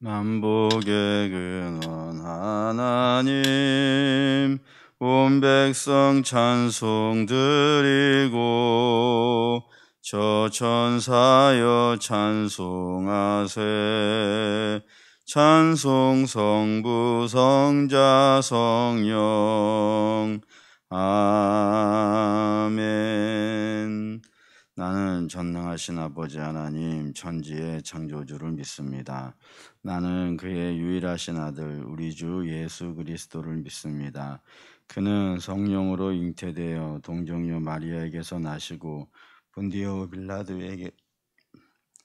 만복의 근원 하나님, 온 백성 찬송 드리고 저 천사여 찬송하세. 찬송 성부 성자 성령. 아멘. 나는 전능하신 아버지 하나님 천지의 창조주를 믿습니다. 나는 그의 유일하신 아들 우리 주 예수 그리스도를 믿습니다. 그는 성령으로 잉태되어 동정녀 마리아에게서 나시고 본디오 빌라도에게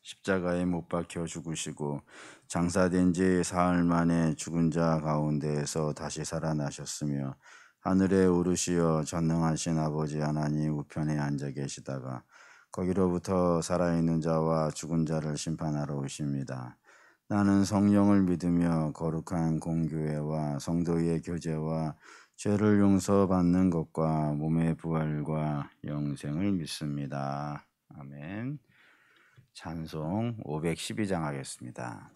십자가에 못 박혀 죽으시고 장사된 지 사흘 만에 죽은 자 가운데에서 다시 살아나셨으며 하늘에 오르시어 전능하신 아버지 하나님 우편에 앉아 계시다가 거기로부터 살아있는 자와 죽은 자를 심판하러 오십니다. 나는 성령을 믿으며 거룩한 공교회와 성도의 교제와 죄를 용서받는 것과 몸의 부활과 영생을 믿습니다. 아멘. 찬송 512장 하겠습니다.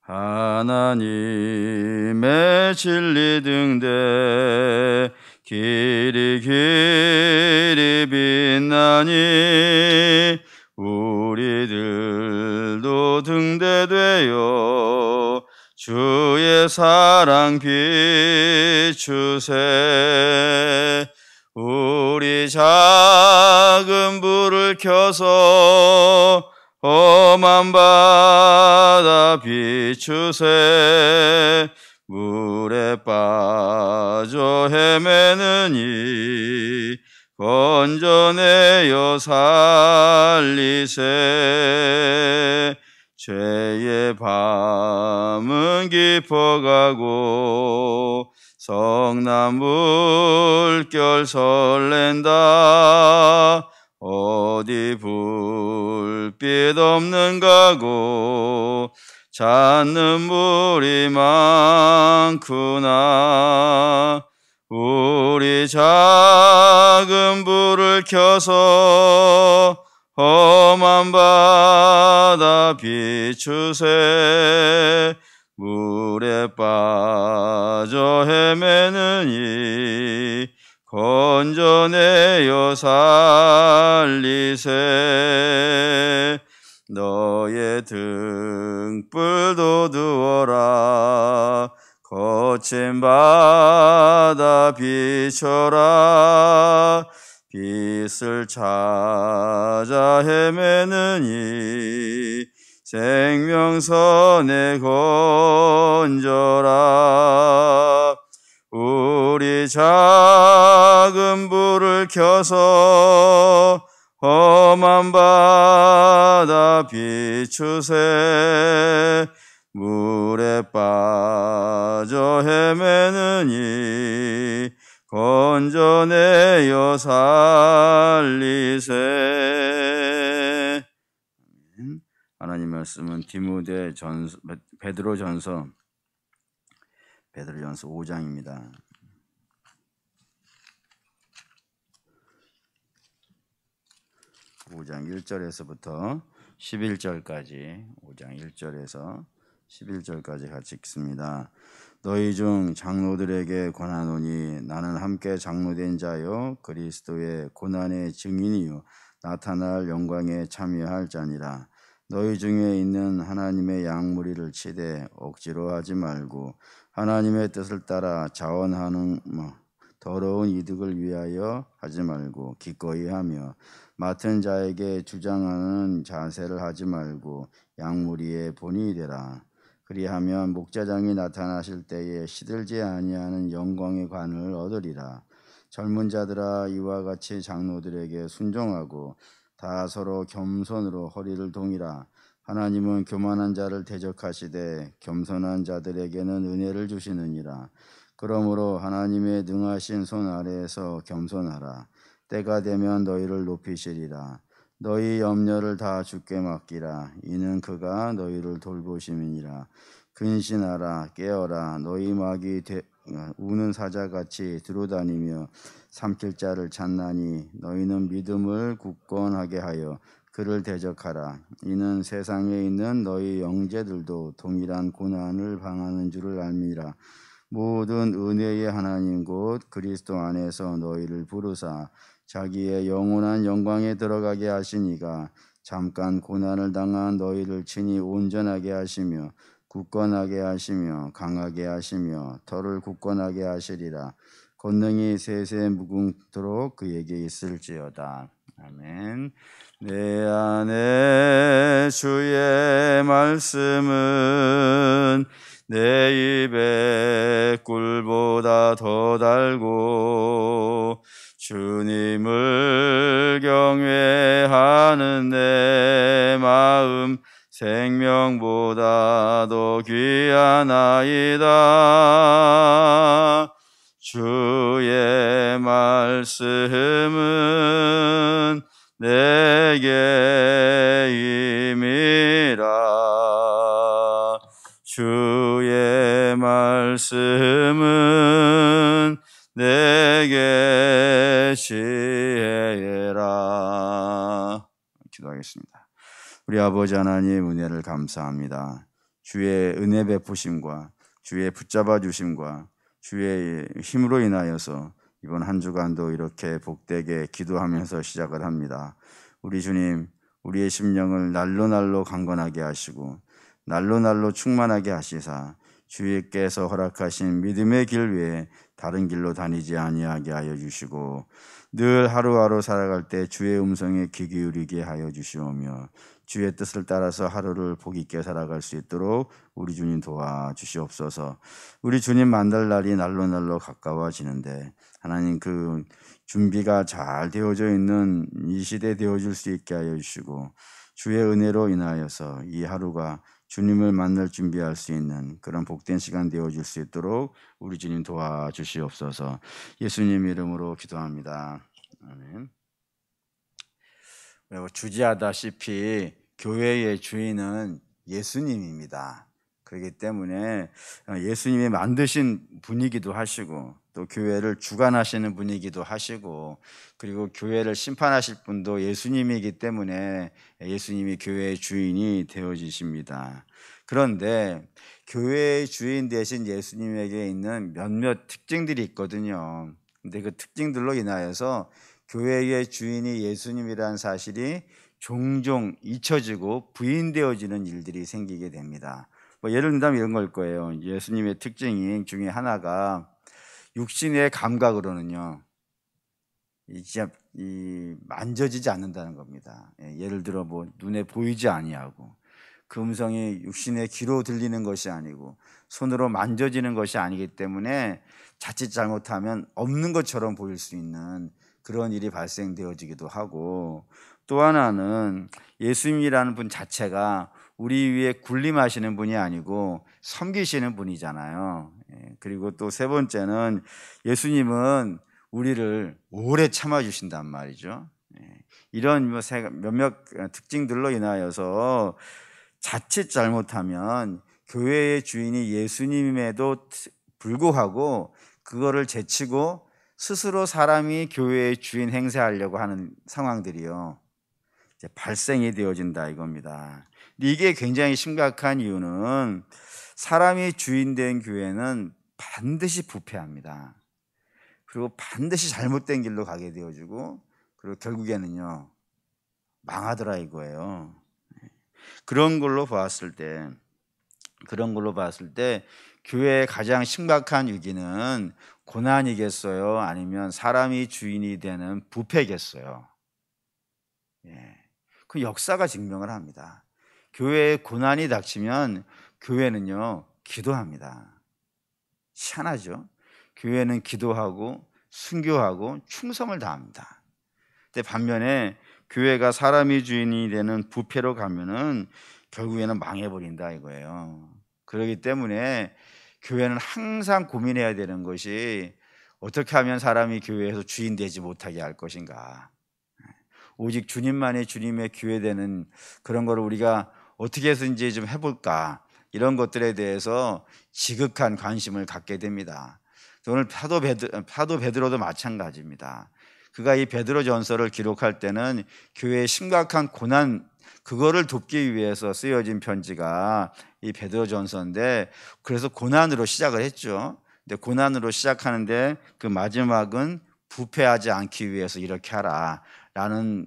하나님의 진리 등대 길이 빛나니 우리들도 등대되어 주의 사랑 비추세. 우리 작은 불을 켜서 험한 바다 비추세. 물에 빠져 헤매느니 건져내어 살리세. 죄의 밤은 깊어가고 성난 물결 설렌다. 어디 불빛 없는가고 찾는 물이 많구나. 우리 작은 불을 켜서 험한 바다 비추세. 물에 빠져 헤매느니 건져내어 살리세. 너의 등불도 두어라. 거친 바다 비춰라. 빛을 찾아 헤매느니 생명선에 건져라. 우리 작은 불을 켜서 험한 바다 비추세. 물에 빠져 헤매느니 건져내어 살리세. 하나님 말씀은 베드로전서 5장입니다. 5장 1절에서부터 11절까지 5장 1절에서 11절까지 같이 읽습니다. 너희 중 장로들에게 권하노니 나는 함께 장로된 자요 그리스도의 고난의 증인이요 나타날 영광에 참여할 자니라. 너희 중에 있는 하나님의 양무리를 치되 억지로 하지 말고 하나님의 뜻을 따라 자원하는 더러운 이득을 위하여 하지 말고 기꺼이 하며 맡은 자에게 주장하는 자세를 하지 말고 양무리의 본이 되라. 그리하면 목자장이 나타나실 때에 시들지 아니하는 영광의 관을 얻으리라. 젊은 자들아 이와 같이 장로들에게 순종하고 다 서로 겸손으로 허리를 동이라. 하나님은 교만한 자를 대적하시되 겸손한 자들에게는 은혜를 주시느니라. 그러므로 하나님의 능하신 손 아래에서 겸손하라. 때가 되면 너희를 높이시리라. 너희 염려를 다 주께 맡기라. 이는 그가 너희를 돌보심이니라. 근신하라. 깨어라. 너희 막이 우는 사자같이 들어다니며 삼킬 자를 찾나니 너희는 믿음을 굳건하게 하여 그를 대적하라. 이는 세상에 있는 너희 형제들도 동일한 고난을 당하는 줄을 알미라. 모든 은혜의 하나님 곧 그리스도 안에서 너희를 부르사 자기의 영원한 영광에 들어가게 하시니가 잠깐 고난을 당한 너희를 친히 온전하게 하시며 굳건하게 하시며 강하게 하시며 털을 굳건하게 하시리라. 권능이 세세 무궁토록 그에게 있을지어다. 아멘. 내 안에 주의 말씀은 내 입에 꿀보다 더 달고 주님을 경외하는 내 마음 생명보다 더 귀하나이다. 주의 말씀은 내게 임이라. 주의 말씀은 내게 지혜라. 기도하겠습니다. 우리 아버지 하나님 은혜를 감사합니다. 주의 은혜 베푸심과 주의 붙잡아 주심과 주의 힘으로 인하여서 이번 한 주간도 이렇게 복되게 기도하면서 시작을 합니다. 우리 주님, 우리의 심령을 날로 날로 강건하게 하시고 날로 날로 충만하게 하시사 주께서 허락하신 믿음의 길 외에 다른 길로 다니지 아니하게 하여 주시고 늘 하루하루 살아갈 때 주의 음성에 귀 기울이게 하여 주시오며 주의 뜻을 따라서 하루를 복 있게 살아갈 수 있도록 우리 주님 도와주시옵소서. 우리 주님 만날 날이 날로 날로 가까워지는데 하나님 그 준비가 잘 되어져 있는 이 시대 되어줄 수 있게 하여 주시고 주의 은혜로 인하여서 이 하루가 주님을 만날 준비할 수 있는 그런 복된 시간 되어줄 수 있도록 우리 주님 도와주시옵소서. 예수님 이름으로 기도합니다. 아멘. 주지하다시피 교회의 주인은 예수님입니다. 그렇기 때문에 예수님이 만드신 분이기도 하시고 또 교회를 주관하시는 분이기도 하시고 그리고 교회를 심판하실 분도 예수님이기 때문에 예수님이 교회의 주인이 되어지십니다. 그런데 교회의 주인 대신 예수님에게 있는 몇몇 특징들이 있거든요. 근데 그 특징들로 인하여서 교회의 주인이 예수님이라는 사실이 종종 잊혀지고 부인되어지는 일들이 생기게 됩니다. 예를 들면 이런 걸 거예요. 예수님의 특징 중에 하나가 육신의 감각으로는요, 만져지지 않는다는 겁니다. 예를 들어 눈에 보이지 아니하고 그 음성이 육신의 귀로 들리는 것이 아니고 손으로 만져지는 것이 아니기 때문에 자칫 잘못하면 없는 것처럼 보일 수 있는 그런 일이 발생되어지기도 하고 또 하나는 예수님이라는 분 자체가 우리 위에 군림하시는 분이 아니고 섬기시는 분이잖아요. 그리고 또 세 번째는 예수님은 우리를 오래 참아주신단 말이죠. 이런 몇몇 특징들로 인하여서 자칫 잘못하면 교회의 주인이 예수님임에도 불구하고 그거를 제치고 스스로 사람이 교회의 주인 행세하려고 하는 상황들이요 이제 발생이 되어진다 이겁니다. 이게 굉장히 심각한 이유는 사람이 주인된 교회는 반드시 부패합니다. 그리고 반드시 잘못된 길로 가게 되어지고 그리고 결국에는요 망하더라 이거예요. 그런 걸로 봤을 때 교회의 가장 심각한 위기는 고난이겠어요? 아니면 사람이 주인이 되는 부패겠어요? 그 역사가 증명을 합니다. 교회에 고난이 닥치면 교회는요 기도합니다. 희한하죠? 교회는 기도하고 순교하고 충성을 다합니다. 근데 반면에 교회가 사람이 주인이 되는 부패로 가면은 결국에는 망해버린다 이거예요. 그렇기 때문에 교회는 항상 고민해야 되는 것이 어떻게 하면 사람이 교회에서 주인 되지 못하게 할 것인가. 오직 주님만이 주님의 교회 되는 그런 거를 우리가 어떻게 해서든지 좀 해볼까. 이런 것들에 대해서 지극한 관심을 갖게 됩니다. 오늘 사도 베드로도 마찬가지입니다. 그가 이 베드로 전서를 기록할 때는 교회의 심각한 고난, 그거를 돕기 위해서 쓰여진 편지가 이 베드로 전서인데, 그래서 고난으로 시작을 했죠. 근데 고난으로 시작하는데 그 마지막은 부패하지 않기 위해서 이렇게 하라 라는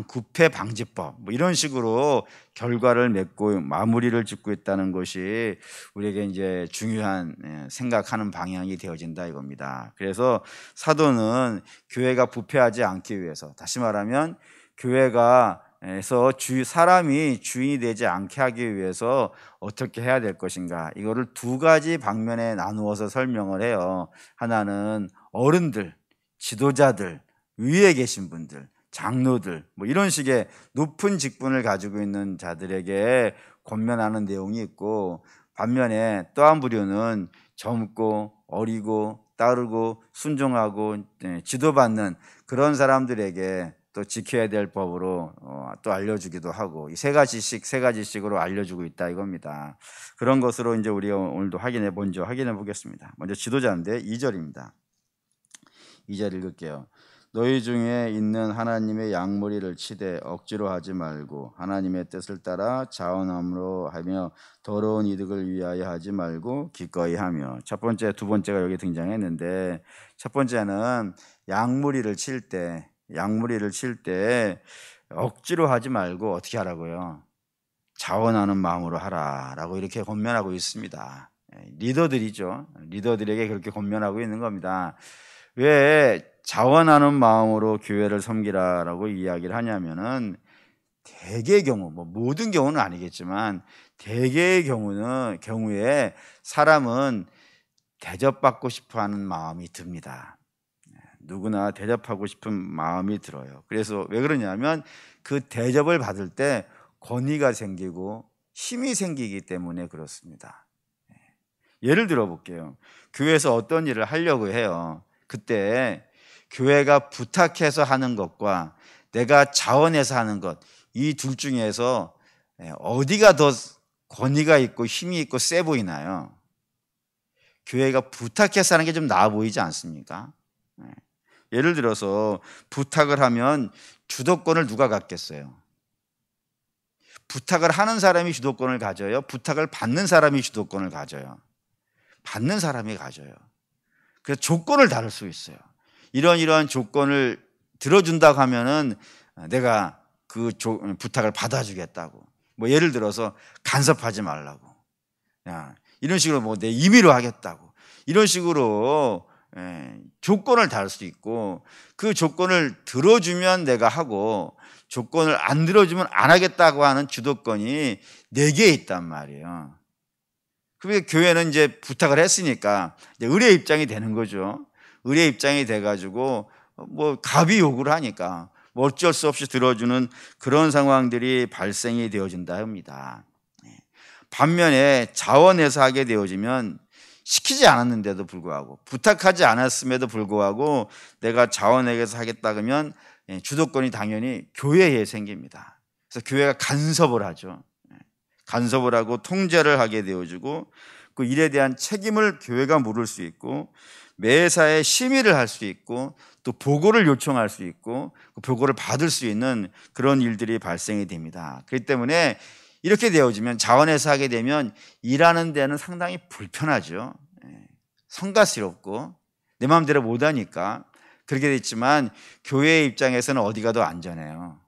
부패 방지법, 뭐 이런 식으로 결과를 맺고 마무리를 짓고 있다는 것이 우리에게 이제 중요한 생각하는 방향이 되어진다 이겁니다. 그래서 사도는 교회가 부패하지 않기 위해서, 다시 말하면 교회가 에서 사람이 주인이 되지 않게 하기 위해서 어떻게 해야 될 것인가, 이거를 두 가지 방면에 나누어서 설명을 해요. 하나는 어른들, 지도자들, 위에 계신 분들, 장로들, 뭐 이런 식의 높은 직분을 가지고 있는 자들에게 권면하는 내용이 있고, 반면에 또 한 부류는 젊고 어리고 따르고 순종하고 지도받는 그런 사람들에게 또 지켜야 될 법으로 또 알려주기도 하고, 이 세 가지씩으로 알려주고 있다 이겁니다. 그런 것으로 이제 우리가 오늘도 먼저 확인해 보겠습니다. 먼저 지도자인데 2절입니다. 2절 읽을게요. 너희 중에 있는 하나님의 양무리를 치되 억지로 하지 말고 하나님의 뜻을 따라 자원함으로 하며 더러운 이득을 위하여 하지 말고 기꺼이 하며. 첫 번째, 두 번째가 여기 등장했는데, 첫 번째는 양무리를 칠 때 억지로 하지 말고 어떻게 하라고요? 자원하는 마음으로 하라라고 이렇게 권면하고 있습니다. 리더들이죠. 리더들에게 그렇게 권면하고 있는 겁니다. 왜 자원하는 마음으로 교회를 섬기라라고 이야기를 하냐면은, 대개의 경우, 뭐 모든 경우는 아니겠지만 대개의 경우에 사람은 대접받고 싶어하는 마음이 듭니다. 누구나 대접하고 싶은 마음이 들어요. 그래서 왜 그러냐면 그 대접을 받을 때 권위가 생기고 힘이 생기기 때문에 그렇습니다. 예를 들어 볼게요. 교회에서 어떤 일을 하려고 해요. 그때 교회가 부탁해서 하는 것과 내가 자원해서 하는 것, 이 둘 중에서 어디가 더 권위가 있고 힘이 있고 세 보이나요? 교회가 부탁해서 하는 게 좀 나아 보이지 않습니까? 예를 들어서 부탁을 하면 주도권을 누가 갖겠어요? 부탁을 하는 사람이 주도권을 가져요? 부탁을 받는 사람이 주도권을 가져요? 받는 사람이 가져요. 그래서 조건을 다를 수 있어요. 이런 조건을 들어준다고 하면은 내가 그 부탁을 받아주겠다고. 뭐 예를 들어서 간섭하지 말라고. 이런 식으로 뭐 내 임의로 하겠다고. 이런 식으로 조건을 다를 수 있고, 그 조건을 들어주면 내가 하고 조건을 안 들어주면 안 하겠다고 하는 주도권이 내게 있단 말이에요. 그러니까 교회는 이제 부탁을 했으니까 이제 의뢰 입장이 되는 거죠. 의뢰 입장이 돼가지고 뭐 갑이 요구를 하니까 뭐 어쩔 수 없이 들어주는 그런 상황들이 발생이 되어진다 합니다. 반면에 자원해서 하게 되어지면 시키지 않았는데도 불구하고, 부탁하지 않았음에도 불구하고 내가 자원해서 하겠다 그러면 주도권이 당연히 교회에 생깁니다. 그래서 교회가 간섭을 하죠. 간섭을 하고 통제를 하게 되어지고, 그 일에 대한 책임을 교회가 물을 수 있고, 매사에 심의를 할 수 있고, 또 보고를 요청할 수 있고, 그 보고를 받을 수 있는 그런 일들이 발생이 됩니다. 그렇기 때문에 이렇게 되어지면, 자원해서 하게 되면 일하는 데는 상당히 불편하죠. 성가스럽고 내 마음대로 못하니까 그렇게 됐지만, 교회의 입장에서는 어디가 더 안전해요?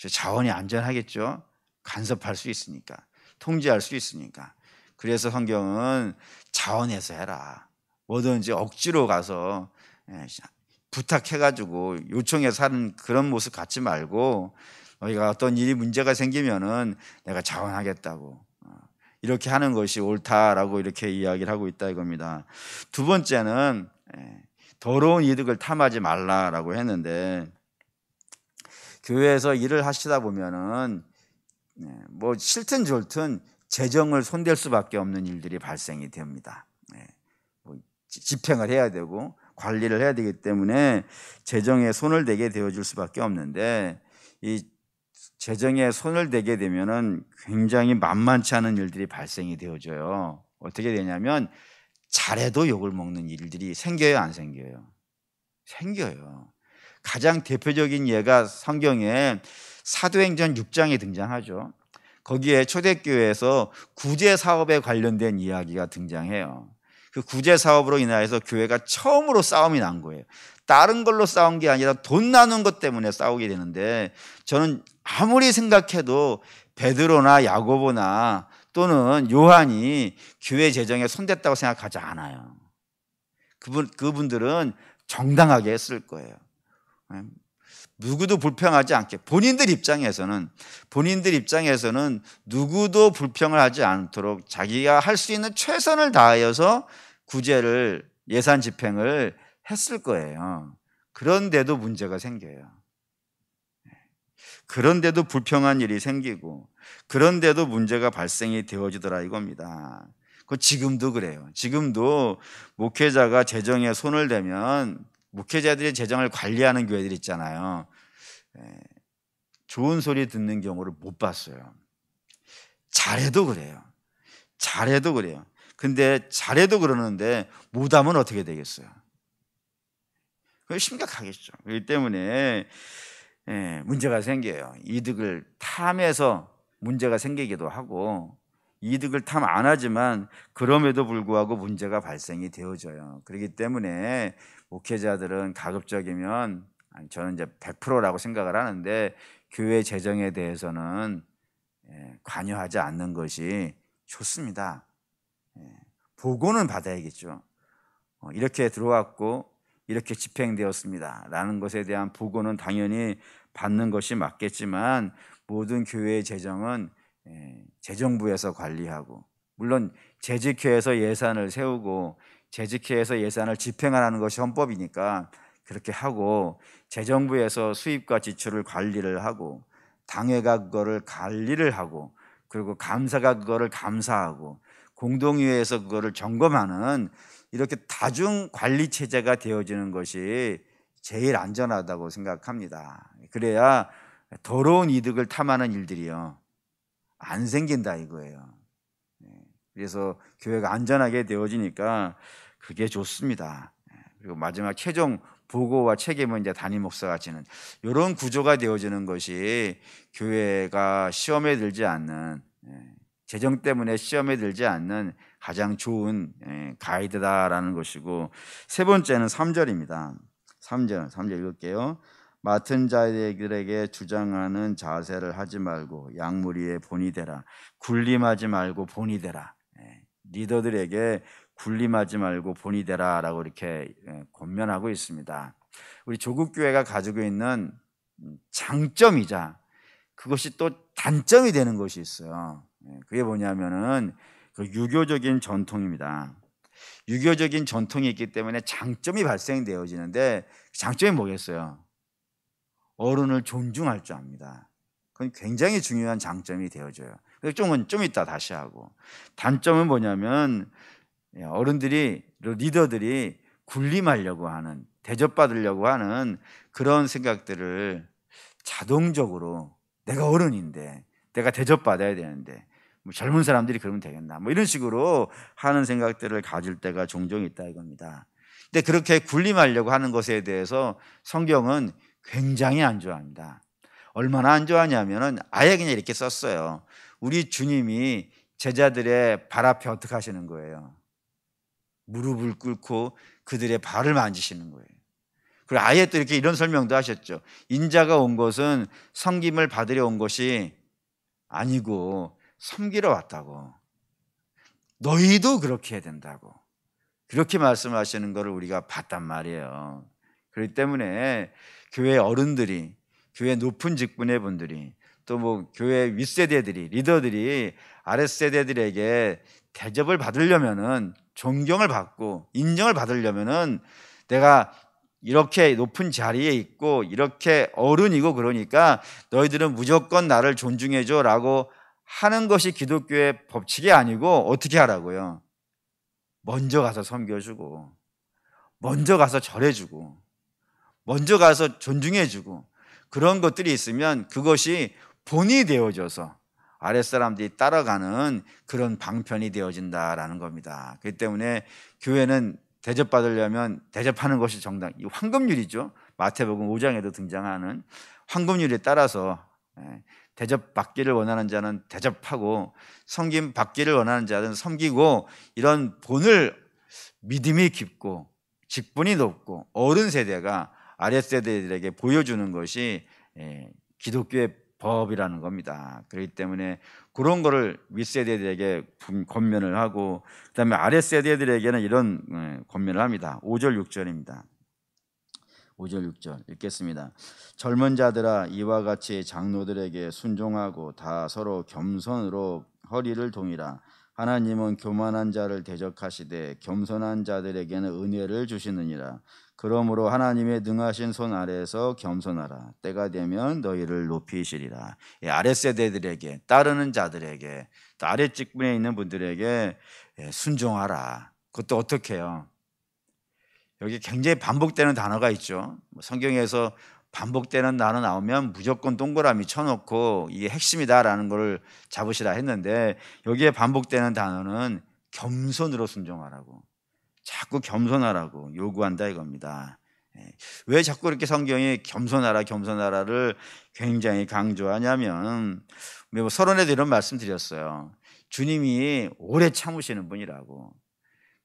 자원이 안전하겠죠. 간섭할 수 있으니까, 통제할 수 있으니까. 그래서 성경은 자원해서 해라. 뭐든지 억지로 가서 부탁해가지고 요청해서 하는 그런 모습 갖지 말고, 너희가 어떤 일이 문제가 생기면은 내가 자원하겠다고 이렇게 하는 것이 옳다라고 이렇게 이야기를 하고 있다 이겁니다. 두 번째는 더러운 이득을 탐하지 말라라고 했는데, 교회에서 일을 하시다 보면은 뭐 싫든 좋든 재정을 손댈 수밖에 없는 일들이 발생이 됩니다. 뭐 집행을 해야 되고 관리를 해야 되기 때문에 재정에 손을 대게 되어줄 수밖에 없는데, 이 재정에 손을 대게 되면은 굉장히 만만치 않은 일들이 발생이 되어져요. 어떻게 되냐면 잘해도 욕을 먹는 일들이 생겨요, 안 생겨요? 생겨요. 가장 대표적인 예가 성경에 사도행전 6장에 등장하죠. 거기에 초대교회에서 구제 사업에 관련된 이야기가 등장해요. 그 구제 사업으로 인하여서 교회가 처음으로 싸움이 난 거예요. 다른 걸로 싸운 게 아니라 돈 나눈 것 때문에 싸우게 되는데, 저는 아무리 생각해도 베드로나 야고보나 또는 요한이 교회 재정에 손댔다고 생각하지 않아요. 그분들은 정당하게 했을 거예요. 누구도 불평하지 않게, 본인들 입장에서는 누구도 불평을 하지 않도록 자기가 할 수 있는 최선을 다하여서 구제를, 예산 집행을 했을 거예요. 그런데도 문제가 생겨요. 그런데도 불평한 일이 생기고, 그런데도 문제가 발생이 되어지더라 이겁니다. 지금도 그래요. 지금도 목회자가 재정에 손을 대면 목회자들이 재정을 관리하는 교회들 있잖아요. 좋은 소리 듣는 경우를 못 봤어요. 잘해도 그래요. 근데 잘해도 그러는데 못하면 어떻게 되겠어요? 그게 심각하겠죠. 그렇기 때문에 문제가 생겨요. 이득을 탐해서 문제가 생기기도 하고, 이득을 탐 안 하지만 그럼에도 불구하고 문제가 발생이 되어져요. 그렇기 때문에 목회자들은 가급적이면, 저는 이제 100%라고 생각을 하는데, 교회 재정에 대해서는 관여하지 않는 것이 좋습니다. 보고는 받아야겠죠. 이렇게 들어왔고 이렇게 집행되었습니다 라는 것에 대한 보고는 당연히 받는 것이 맞겠지만, 모든 교회의 재정은 재정부에서 관리하고, 물론 재직회에서 예산을 세우고 재직회에서 예산을 집행하라는 것이 헌법이니까 그렇게 하고, 재정부에서 수입과 지출을 관리를 하고, 당회가 그거를 관리를 하고, 그리고 감사가 그거를 감사하고, 공동위에서 그거를 점검하는, 이렇게 다중 관리 체제가 되어지는 것이 제일 안전하다고 생각합니다. 그래야 더러운 이득을 탐하는 일들이요 안 생긴다 이거예요. 그래서 교회가 안전하게 되어지니까 그게 좋습니다. 그리고 마지막 최종 보고와 책임은 이제 담임 목사가 지는, 이런 구조가 되어지는 것이 교회가 시험에 들지 않는, 재정 때문에 시험에 들지 않는 가장 좋은 가이드다라는 것이고, 세 번째는 3절입니다. 3절 읽을게요. 맡은 자들에게 주장하는 자세를 하지 말고 양무리에 본이 되라. 군림하지 말고 본이 되라. 리더들에게 군림하지 말고 본이 되라 라고 이렇게 권면하고 있습니다. 우리 조국교회가 가지고 있는 장점이자 그것이 또 단점이 되는 것이 있어요. 그게 뭐냐면은 그 유교적인 전통입니다. 유교적인 전통이 있기 때문에 장점이 발생되어지는데, 장점이 뭐겠어요? 어른을 존중할 줄 압니다. 그건 굉장히 중요한 장점이 되어져요. 좀 이따 다시 하고, 단점은 뭐냐면 어른들이, 리더들이 군림하려고 하는, 대접받으려고 하는 그런 생각들을 자동적으로, 내가 어른인데 내가 대접받아야 되는데 뭐 젊은 사람들이 그러면 되겠나, 뭐 이런 식으로 하는 생각들을 가질 때가 종종 있다 이겁니다. 근데 그렇게 군림하려고 하는 것에 대해서 성경은 굉장히 안 좋아합니다. 얼마나 안 좋아하냐면은 아예 그냥 이렇게 썼어요. 우리 주님이 제자들의 발 앞에 어떻게 하시는 거예요? 무릎을 꿇고 그들의 발을 만지시는 거예요. 그리고 아예 또 이렇게 이런 설명도 하셨죠. 인자가 온 것은 섬김을 받으려 온 것이 아니고 섬기러 왔다고. 너희도 그렇게 해야 된다고. 그렇게 말씀하시는 것을 우리가 봤단 말이에요. 그렇기 때문에 교회 어른들이, 교회 높은 직분의 분들이, 또 뭐 교회 윗세대들이, 리더들이 아랫세대들에게 대접을 받으려면은, 존경을 받고 인정을 받으려면은, 내가 이렇게 높은 자리에 있고 이렇게 어른이고 그러니까 너희들은 무조건 나를 존중해줘 라고 하는 것이 기독교의 법칙이 아니고 어떻게 하라고요? 먼저 가서 섬겨주고, 먼저 가서 절해주고, 먼저 가서 존중해주고, 그런 것들이 있으면 그것이 본이 되어져서 아랫사람들이 따라가는 그런 방편이 되어진다라는 겁니다. 그렇기 때문에 교회는 대접받으려면 대접하는 것이 정당, 이 황금률이죠. 마태복음 5장에도 등장하는 황금률에 따라서 대접받기를 원하는 자는 대접하고 섬김 받기를 원하는 자는 섬기고, 이런 본을 믿음이 깊고 직분이 높고 어른 세대가 아랫 세대들에게 보여주는 것이 기독교의 법이라는 겁니다. 그렇기 때문에 그런 거를 윗세대들에게 권면을 하고, 그다음에 아랫 세대들에게는 이런 권면을 합니다. 5절 6절입니다. 5절 6절 읽겠습니다. 젊은 자들아, 이와 같이 장로들에게 순종하고 다 서로 겸손으로 허리를 동이라. 하나님은 교만한 자를 대적하시되 겸손한 자들에게는 은혜를 주시느니라. 그러므로 하나님의 능하신 손 아래에서 겸손하라. 때가 되면 너희를 높이시리라. 아랫세대들에게, 따르는 자들에게, 또 아랫 직분에 있는 분들에게 순종하라. 그것도 어떻게 해요? 여기 굉장히 반복되는 단어가 있죠. 성경에서 반복되는 단어 나오면 무조건 동그라미 쳐놓고 이게 핵심이다라는 걸 잡으시라 했는데, 여기에 반복되는 단어는 겸손으로 순종하라고, 자꾸 겸손하라고 요구한다 이겁니다. 왜 자꾸 이렇게 성경이 겸손하라 겸손하라를 굉장히 강조하냐면, 서론에도 이런 말씀 드렸어요. 주님이 오래 참으시는 분이라고.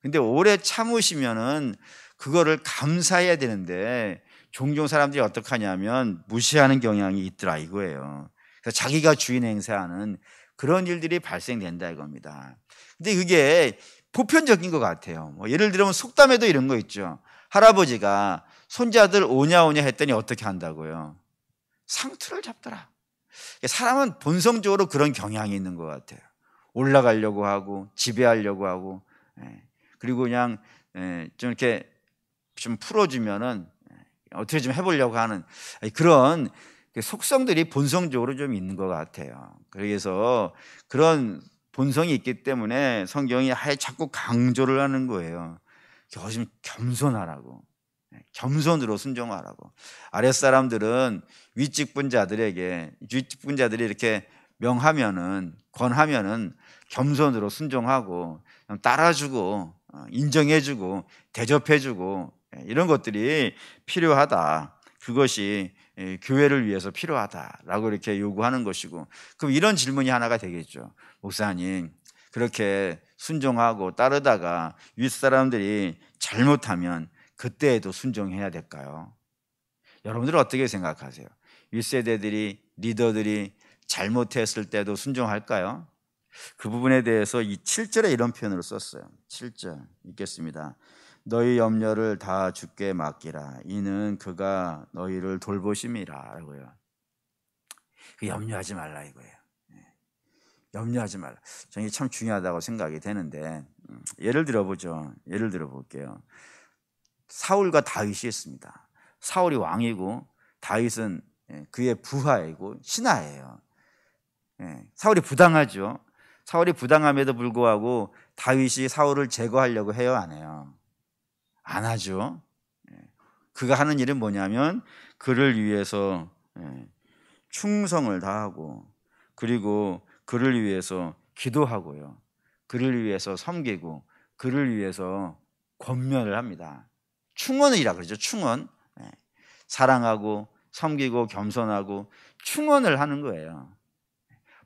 근데 오래 참으시면은 그거를 감사해야 되는데, 종종 사람들이 어떻게 하냐면 무시하는 경향이 있더라 이거예요. 그래서 자기가 주인 행세하는 그런 일들이 발생된다 이겁니다. 근데 그게 보편적인 것 같아요. 예를 들면 속담에도 이런 거 있죠. 할아버지가 손자들 오냐 오냐 했더니 어떻게 한다고요? 상투를 잡더라. 사람은 본성적으로 그런 경향이 있는 것 같아요. 올라가려고 하고 지배하려고 하고, 그리고 그냥 좀 이렇게 좀 풀어주면은 어떻게 좀 해보려고 하는 그런 속성들이 본성적으로 좀 있는 것 같아요. 그래서 그런 본성이 있기 때문에 성경이 아예 자꾸 강조를 하는 거예요. 좀 겸손하라고, 겸손으로 순종하라고. 아랫사람들은 윗직분자들이 이렇게 명하면은, 권하면은 겸손으로 순종하고 따라주고 인정해주고 대접해주고, 이런 것들이 필요하다. 그것이 교회를 위해서 필요하다라고 이렇게 요구하는 것이고, 그럼 이런 질문이 하나가 되겠죠. 목사님, 그렇게 순종하고 따르다가 윗사람들이 잘못하면 그때에도 순종해야 될까요? 여러분들은 어떻게 생각하세요? 윗세대들이, 리더들이 잘못했을 때도 순종할까요? 그 부분에 대해서 이 7절에 이런 표현을 썼어요. 7절 읽겠습니다. 너희 염려를 다 주께 맡기라. 이는 그가 너희를 돌보심이라. 라고요. 염려하지 말라 이거예요. 염려하지 말라. 저는 이게 참 중요하다고 생각이 되는데, 예를 들어보죠. 예를 들어볼게요. 사울과 다윗이 있습니다. 사울이 왕이고 다윗은 그의 부하이고 신하예요. 사울이 부당하죠. 사울이 부당함에도 불구하고 다윗이 사울을 제거하려고 해요, 안 해요? 안 하죠. 그가 하는 일은 뭐냐면 그를 위해서 충성을 다하고, 그리고 그를 위해서 기도하고요, 그를 위해서 섬기고, 그를 위해서 권면을 합니다. 충원이라 그러죠. 충원. 사랑하고 섬기고 겸손하고 충원을 하는 거예요.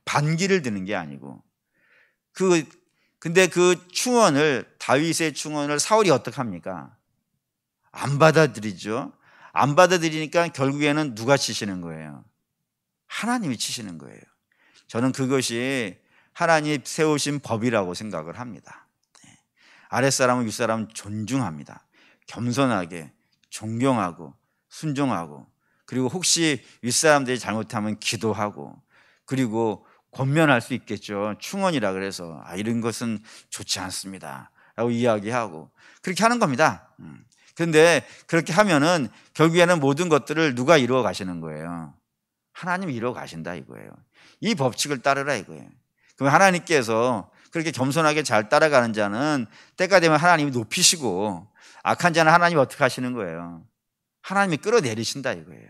반기를 드는 게 아니고. 근데 그 충원을, 다윗의 충원을 사울이 어떻게 합니까? 안 받아들이죠. 안 받아들이니까 결국에는 누가 치시는 거예요? 하나님이 치시는 거예요. 저는 그것이 하나님 세우신 법이라고 생각을 합니다. 아랫사람은 윗사람은 존중합니다. 겸손하게 존경하고 순종하고, 그리고 혹시 윗사람들이 잘못하면 기도하고, 그리고 권면할 수 있겠죠. 충원이라 그래서 이런 것은 좋지 않습니다 라고 이야기하고 그렇게 하는 겁니다. 그런데 그렇게 하면은 결국에는 모든 것들을 누가 이루어 가시는 거예요? 하나님이 이루어 가신다 이거예요. 이 법칙을 따르라 이거예요. 그럼 하나님께서 그렇게 겸손하게 잘 따라가는 자는 때가 되면 하나님이 높이시고, 악한 자는 하나님이 어떻게 하시는 거예요? 하나님이 끌어내리신다 이거예요.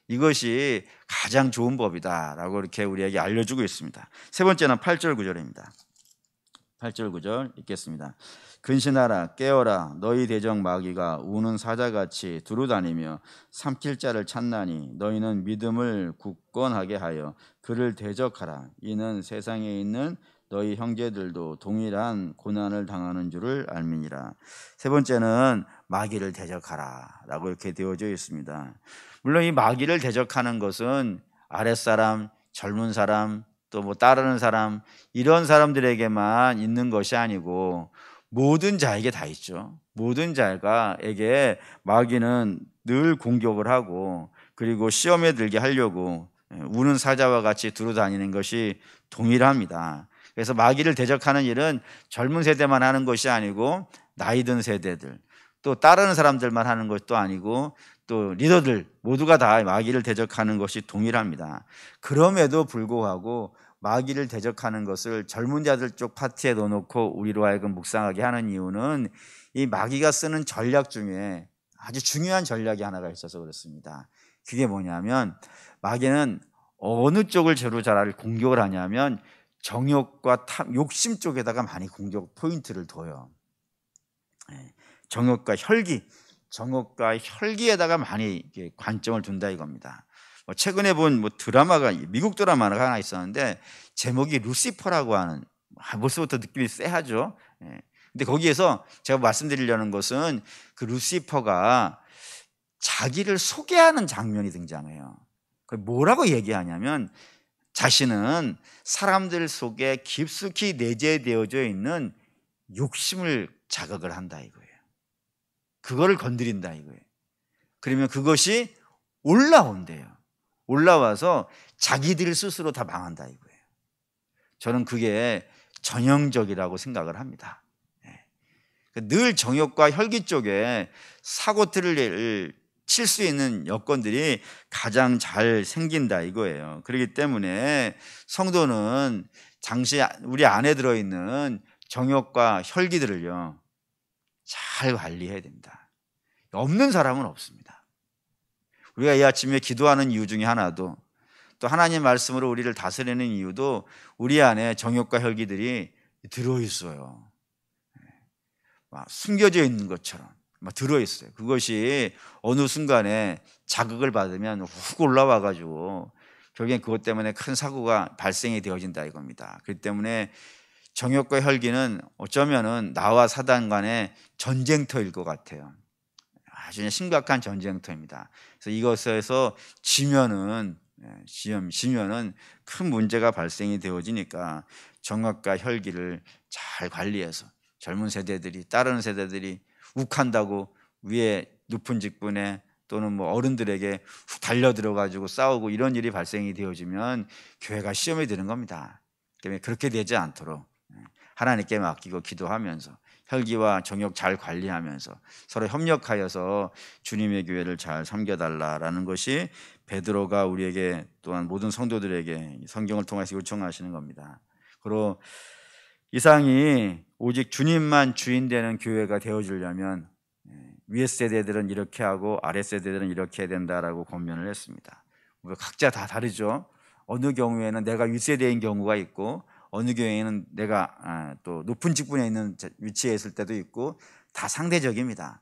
이것이 가장 좋은 법이다라고 이렇게 우리에게 알려주고 있습니다. 세 번째는 8절 9절입니다. 8절 9절 읽겠습니다. 근신하라 깨어라 너희 대적 마귀가 우는 사자같이 두루다니며 삼킬 자를 찾나니 너희는 믿음을 굳건하게 하여 그를 대적하라. 이는 세상에 있는 너희 형제들도 동일한 고난을 당하는 줄을 알미니라. 세 번째는 마귀를 대적하라 라고 이렇게 되어져 있습니다. 물론 이 마귀를 대적하는 것은 아랫사람, 젊은 사람, 또 뭐 따르는 사람, 이런 사람들에게만 있는 것이 아니고 모든 자에게 다 있죠. 모든 자에게 마귀는 늘 공격을 하고, 그리고 시험에 들게 하려고 우는 사자와 같이 두루다니는 것이 동일합니다. 그래서 마귀를 대적하는 일은 젊은 세대만 하는 것이 아니고 나이 든 세대들, 또 따르는 사람들만 하는 것도 아니고 또 리더들 모두가 다 마귀를 대적하는 것이 동일합니다. 그럼에도 불구하고 마귀를 대적하는 것을 젊은 자들 쪽 파트에 넣어놓고 우리로 하여금 묵상하게 하는 이유는 이 마귀가 쓰는 전략 중에 아주 중요한 전략이 하나가 있어서 그렇습니다. 그게 뭐냐면 마귀는 어느 쪽을 주로 잘 공격을 하냐면 정욕과 욕심 쪽에다가 많이 공격 포인트를 둬요. 정욕과 혈기에다가 많이 관점을 둔다 이겁니다. 최근에 본 드라마가 미국 드라마가 하나 있었는데 제목이 루시퍼라고 하는, 벌써부터 느낌이 쎄하죠. 근데 거기에서 제가 말씀드리려는 것은 그 루시퍼가 자기를 소개하는 장면이 등장해요. 뭐라고 얘기하냐면 자신은 사람들 속에 깊숙이 내재되어져 있는 욕심을 자극을 한다 이거예요. 그거를 건드린다 이거예요. 그러면 그것이 올라온대요. 올라와서 자기들 스스로 다 망한다 이거예요. 저는 그게 전형적이라고 생각을 합니다. 늘 정욕과 혈기 쪽에 사고들을 칠 수 있는 여건들이 가장 잘 생긴다 이거예요. 그렇기 때문에 성도는 당시 우리 안에 들어있는 정욕과 혈기들을요 잘 관리해야 됩니다. 없는 사람은 없습니다. 우리가 이 아침에 기도하는 이유 중에 하나도, 또 하나님 말씀으로 우리를 다스리는 이유도 우리 안에 정욕과 혈기들이 들어있어요. 막 숨겨져 있는 것처럼 막 들어있어요. 그것이 어느 순간에 자극을 받으면 훅 올라와 가지고 결국엔 그것 때문에 큰 사고가 발생이 되어진다 이겁니다. 그렇기 때문에 정욕과 혈기는 어쩌면은 나와 사단 간의 전쟁터일 것 같아요. 아주 심각한 전쟁터입니다. 그래서 이것에서 지면은 큰 문제가 발생이 되어지니까 정욕과 혈기를 잘 관리해서 젊은 세대들이, 따르는 세대들이 욱한다고 위에 높은 직분에 또는 뭐 어른들에게 훅 달려들어 가지고 싸우고 이런 일이 발생이 되어지면 교회가 시험에 드는 겁니다. 때문에 그렇게 되지 않도록 하나님께 맡기고 기도하면서 혈기와 정욕 잘 관리하면서 서로 협력하여서 주님의 교회를 잘 섬겨달라라는 것이 베드로가 우리에게 또한 모든 성도들에게 성경을 통해서 요청하시는 겁니다. 그리고 이상이 오직 주님만 주인 되는 교회가 되어주려면 위에 세대들은 이렇게 하고 아래 세대들은 이렇게 해야 된다라고 권면을 했습니다. 각자 다 다르죠. 어느 경우에는 내가 윗세대인 경우가 있고 어느 교회에는 내가 또 높은 직분에 있는 위치에 있을 때도 있고 다 상대적입니다.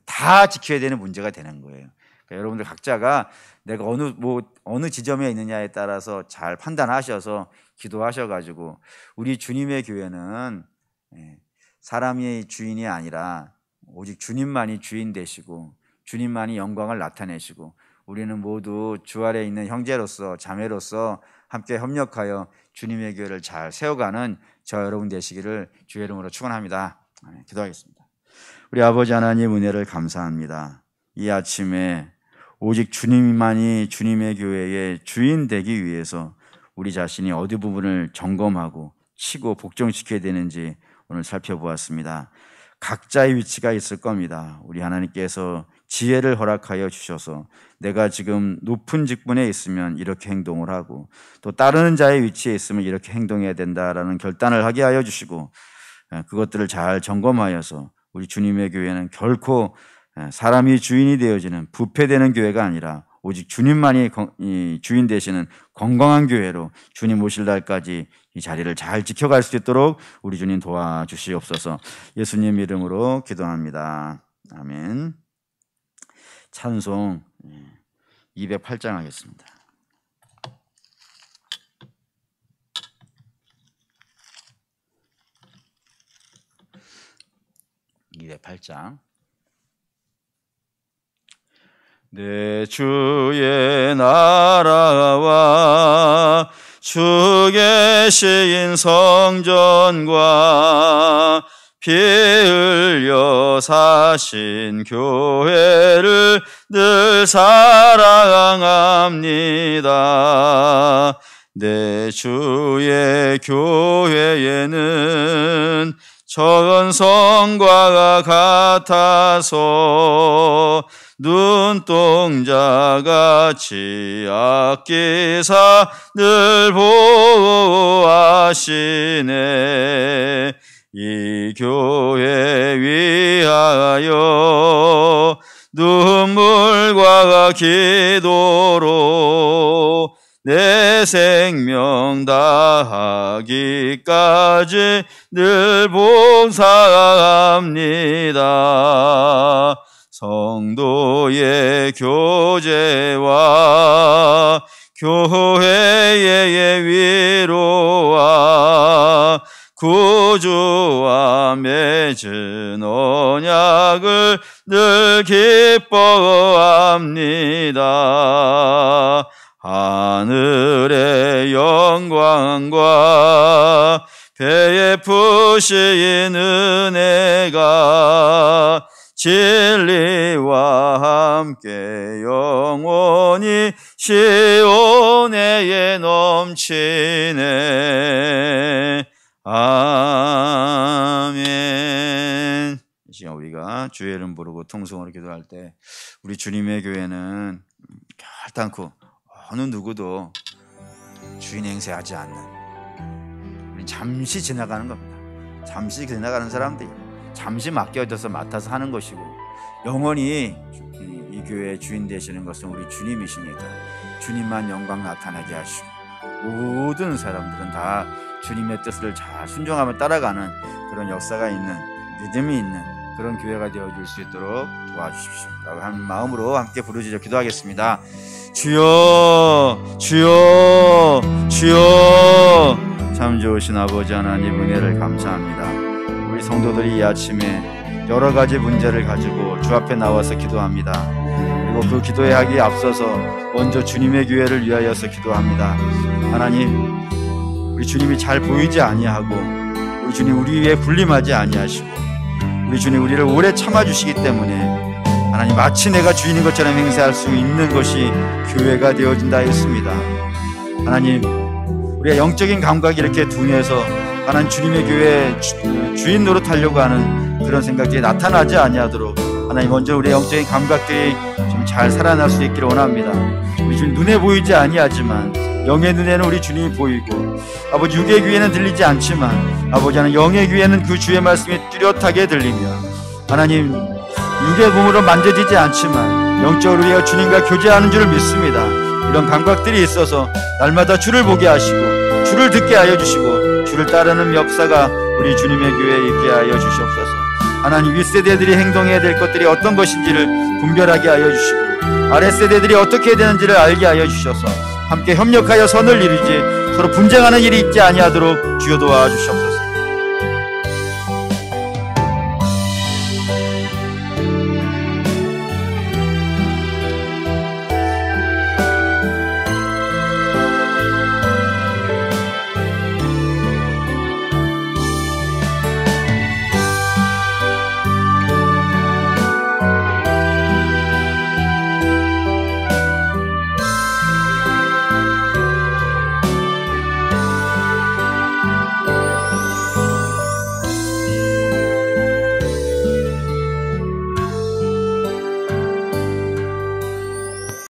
다 지켜야 되는 문제가 되는 거예요. 그러니까 여러분들 각자가 내가 어느 지점에 있느냐에 따라서 잘 판단하셔서 기도하셔가지고 우리 주님의 교회는 사람이 주인이 아니라 오직 주님만이 주인 되시고 주님만이 영광을 나타내시고 우리는 모두 주 아래 있는 형제로서 자매로서 함께 협력하여 주님의 교회를 잘 세워가는 저 여러분 되시기를 주의 이름으로 축원합니다. 기도하겠습니다. 우리 아버지 하나님 은혜를 감사합니다. 이 아침에 오직 주님만이 주님의 교회의 주인 되기 위해서 우리 자신이 어디 부분을 점검하고 치고 복종시켜야 되는지 오늘 살펴보았습니다. 각자의 위치가 있을 겁니다. 우리 하나님께서 지혜를 허락하여 주셔서 내가 지금 높은 직분에 있으면 이렇게 행동을 하고 또 따르는 자의 위치에 있으면 이렇게 행동해야 된다라는 결단을 하게 하여 주시고 그것들을 잘 점검하여서 우리 주님의 교회는 결코 사람이 주인이 되어지는 부패되는 교회가 아니라 오직 주님만이 주인 되시는 건강한 교회로 주님 오실 날까지 이 자리를 잘 지켜갈 수 있도록 우리 주님 도와주시옵소서. 예수님 이름으로 기도합니다. 아멘. 찬송 208장 하겠습니다. 내 주의 나라와 주 계신 성전과 피 흘려 사신 교회를 늘 사랑합니다. 내 주의 교회에는 전성과 같아서 눈동자같이 아끼사 늘 보호하시네. 이 교회 위하여 눈물과 기도로 내 생명 다하기까지 늘 봉사합니다. 성도의 교제와 교회의 위로와 구주와 맺은 언약을 늘 기뻐합니다. 하늘의 영광과 베푸신 은혜가 진리와 함께 영원히 시온에 넘치네. 아멘. 이 시간 우리가 주의 이름 부르고 통성으로 기도할 때 우리 주님의 교회는 결단코 어느 누구도 주인 행세하지 않는, 우리 잠시 지나가는 겁니다. 잠시 지나가는 사람들이 잠시 맡겨져서 맡아서 하는 것이고, 영원히 이 교회의 주인 되시는 것은 우리 주님이시니까 주님만 영광 나타나게 하시고 모든 사람들은 다 주님의 뜻을 잘 순종하며 따라가는 그런 역사가 있는, 믿음이 있는 그런 교회가 되어줄 수 있도록 도와주십시오 라고 하는 마음으로 함께 부르짖어 기도하겠습니다. 주여 주여 주여. 참 좋으신 아버지 하나님, 은혜를 감사합니다. 우리 성도들이 이 아침에 여러 가지 문제를 가지고 주 앞에 나와서 기도합니다. 그리고 그 기도에 하기에 앞서서 먼저 주님의 교회를 위하여서 기도합니다. 하나님, 우리 주님이 잘 보이지 아니하고 우리 주님 우리 위에 군림하지 아니하시고 우리 주님 우리를 오래 참아주시기 때문에 하나님, 마치 내가 주인인 것처럼 행세할 수 있는 것이 교회가 되어진다 했습니다. 하나님, 우리가 영적인 감각이 이렇게 둔해서 하나님 주님의 교회 주인 노릇하려고 하는 그런 생각들이 나타나지 아니하도록 하나님, 먼저 우리의 영적인 감각들이 좀 잘 살아날 수 있기를 원합니다. 우리 주님 눈에 보이지 아니하지만 영의 눈에는 우리 주님이 보이고, 아버지 육의 귀에는 들리지 않지만 아버지 하나님 영의 귀에는 그 주의 말씀이 뚜렷하게 들리며, 하나님 육의 몸으로 만져지지 않지만 영적으로 우리가 주님과 교제하는 줄을 믿습니다. 이런 감각들이 있어서 날마다 주를 보게 하시고 주를 듣게 하여 주시고 주를 따르는 역사가 우리 주님의 교회에 있게 하여 주시옵소서. 하나님, 윗세대들이 행동해야 될 것들이 어떤 것인지를 분별하게 하여 주시고 아랫세대들이 어떻게 해야 되는지를 알게 하여 주셔서 함께 협력하여 선을 이루지 서로 분쟁하는 일이 있지 아니하도록 주여 도와주시옵소서.